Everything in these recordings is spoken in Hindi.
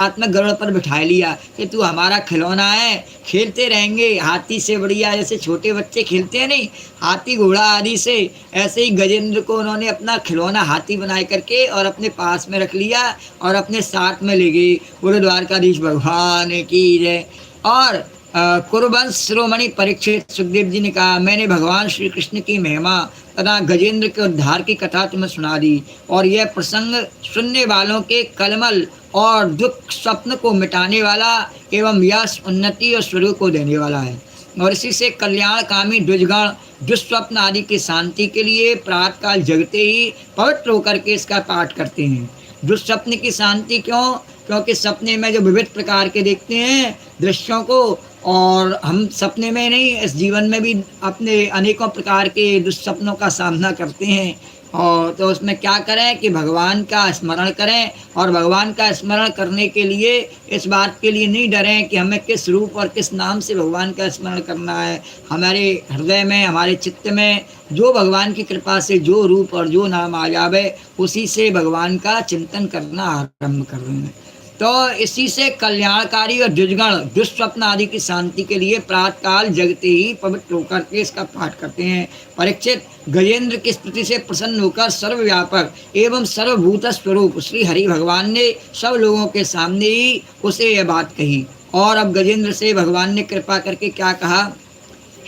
हाथ में गरुड़ पर बिठा लिया कि तू हमारा खिलौना है, खेलते रहेंगे हाथी से बढ़िया। जैसे छोटे बच्चे खेलते हैं नहीं हाथी घोड़ा आदि से, ऐसे ही गजेंद्र को उन्होंने अपना खिलौना हाथी बना करके और अपने पास में रख लिया और अपने साथ में ले गई। बोले द्वारकाधीश भगवान की जय। और कुरुवंश शिरोमणि परीक्षित सुखदेव जी ने कहा, मैंने भगवान श्री कृष्ण की महिमा तथा गजेंद्र के उद्धार की कथा तुम्हें सुना दी, और यह प्रसंग सुनने वालों के कलमल और दुख स्वप्न को मिटाने वाला एवं यश उन्नति और स्वरूप को देने वाला है। और इसी से कल्याणकामी द्विजगण दुष्स्वप्न आदि की शांति के लिए प्रातःकाल जगते ही पवित्र होकर के इसका पाठ करते हैं। दुष्स्वप्न की शांति क्यों? क्योंकि सपने में जो विविध प्रकार के देखते हैं दृश्यों को, और हम सपने में नहीं इस जीवन में भी अपने अनेकों प्रकार के दुस्सपनों का सामना करते हैं। और तो उसमें क्या करें कि भगवान का स्मरण करें, और भगवान का स्मरण करने के लिए इस बात के लिए नहीं डरें कि हमें किस रूप और किस नाम से भगवान का स्मरण करना है। हमारे हृदय में हमारे चित्त में जो भगवान की कृपा से जो रूप और जो नाम आ जावे उसी से भगवान का चिंतन करना आरंभ कर रहे हैं। तो इसी से कल्याणकारी और द्विजगण दुष्स्वप्न आदि की शांति के लिए प्रातःकाल जगते ही पवित्र होकर के इसका पाठ करते हैं। परीक्षित, गजेंद्र की स्तुति से प्रसन्न होकर सर्वव्यापक एवं सर्वभूत स्वरूप श्री हरि भगवान ने सब लोगों के सामने ही उसे यह बात कही। और अब गजेंद्र से भगवान ने कृपा करके क्या कहा?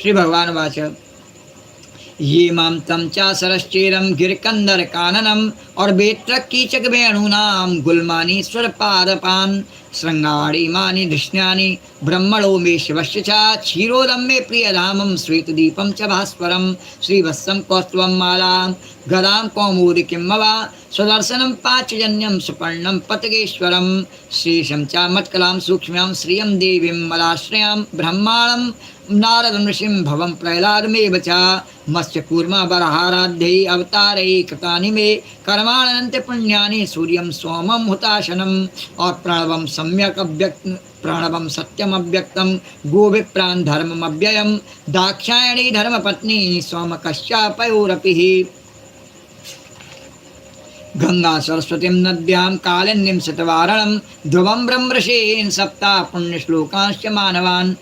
श्री भगवान वाचक, ये माम तम चा सरश्चेरम गिरकंदर काननम और बेत्रक कीचक वेणूनाम गुलमानी स्वर पादपान श्रृंगारी मानी धृष्ण्यानि ब्रह्मणो मे शिवस्य च क्षीरोदम मे प्रियधामम श्वेतदीपम च भास्वरम श्रीवत्सम कौस्तुभम माला गदाम कौमुदिकिमवा सुदर्शनम पांचजन्यम सुपर्णम पतगेश्वरम श्रीशं च मत्कलां सूक्ष्म्यां श्रियं देवीं मलाश्रयां ब्रह्माणं नारद ऋषिं भवं प्रह्लादमेव च मत्स्यकूर्मा बरहाराध्ये अवतारे कृतानि मे कर्माणन्त पुण्यानि सूर्यं सोमं हुताशनम और प्रणवं सम्यक अव्यक्त प्रणवं सत्यम अव्यक्तम गोविप्राण धर्मम अव्ययम दाक्षायणी धर्मपत्नी सोमकश्यपयोरपि गंगा सरस्वतीं नद्यां कालिन्दीं शतवारणं ध्रुवं ब्रह्मर्षीन् सप्ता पुण्यश्लोकांश्च मानवान्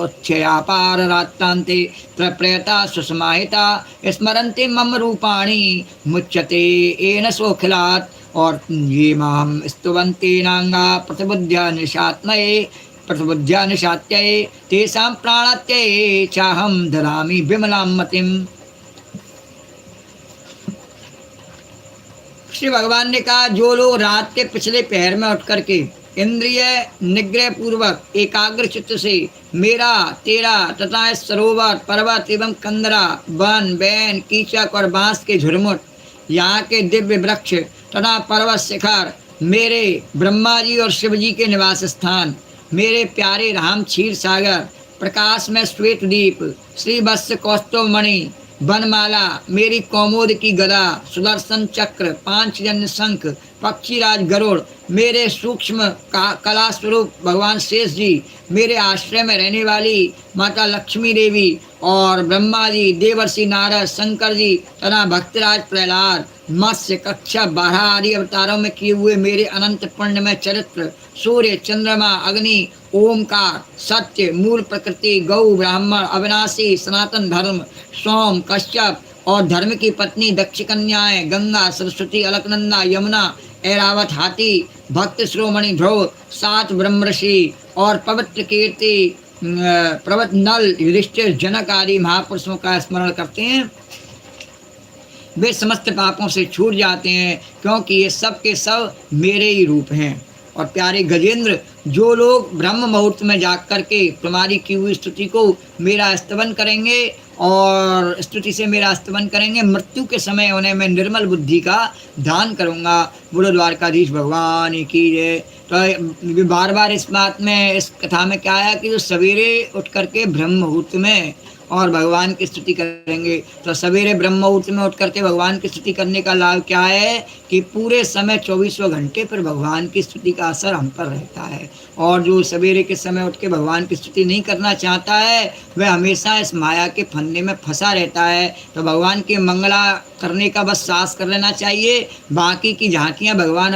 उत्थयापाररात्रान्ते प्रप्रयता सुसमाहिता स्मरन्ति मम रूपाणि मुच्यते येन सोऽखिलात्। और ये मां स्तुवन्ति नांगा प्रतिबुद्ध्या निशात्यै तेषां प्राणात्यै चाहं ददामि विमलां मतिम्। श्री भगवान ने कहा, जो लोग रात के पिछले पहर में उठ करके इंद्रिय निग्रह पूर्वक एकाग्र चित्त से मेरा तेरा तथा सरोवर पर्वत एवं कंदरा वन बैन कीचक और बांस के झुरमुट यहाँ के दिव्य वृक्ष तथा पर्वत शिखर मेरे ब्रह्मा जी और शिव जी के निवास स्थान मेरे प्यारे राम क्षीर सागर प्रकाश में श्वेत दीप श्री वत्स कौस्तुभ मणि वनमाला मेरी कौमोद की गदा सुदर्शन चक्र पांचजन्य शंख पक्षीराज गरुड़ मेरे सूक्ष्म कला स्वरूप भगवान शेष जी मेरे आश्रय में रहने वाली माता लक्ष्मी देवी और ब्रह्मा जी देवर्षि नारद शंकर जी तथा भक्तराज प्रहलाद मत्स्य कक्षा बारह आदि अवतारों में किए हुए मेरे अनंत पुण्य में चरित्र सूर्य चंद्रमा अग्नि ओमकार सत्य मूल प्रकृति गौ ब्राह्मण अविनाशी सनातन धर्म सोम कश्यप और धर्म की पत्नी दक्ष कन्याएं गंगा सरस्वती अलकनंदा यमुना ऐरावत हाथी भक्त श्रोमणि ध्रुव सात ब्रह्मर्षि और पवित्र कीर्ति प्रवत नल युधिष्ठिर जनक आदि महापुरुषों का स्मरण करते हैं। वे समस्त पापों से छूट जाते हैं क्योंकि ये सब के सब मेरे ही रूप हैं। और प्यारे गजेंद्र, जो लोग ब्रह्म मुहूर्त में जाग करके तुम्हारी की हुई स्तुति को मेरा स्तवन करेंगे और स्तुति से मेरा स्तवन करेंगे, मृत्यु के समय उन्हें मैं निर्मल बुद्धि का दान करूँगा। बोलो द्वारकाधीश भगवान की जय। तो बार बार इस बात में इस कथा में क्या आया कि जो सवेरे उठ करके ब्रह्म मुहूर्त में और भगवान की स्तुति करेंगे। तो सवेरे ब्रह्म मुहूर्त में उठ करके भगवान की स्तुति करने का लाभ क्या है कि पूरे समय 24 घंटे पर भगवान की स्तुति का असर हम पर रहता है। और जो सवेरे के समय उठ के भगवान की स्तुति नहीं करना चाहता है वह हमेशा इस माया के फंदे में फंसा रहता है। तो भगवान की मंगला करने का बस साहस कर लेना चाहिए, बाकी की झांकियाँ भगवान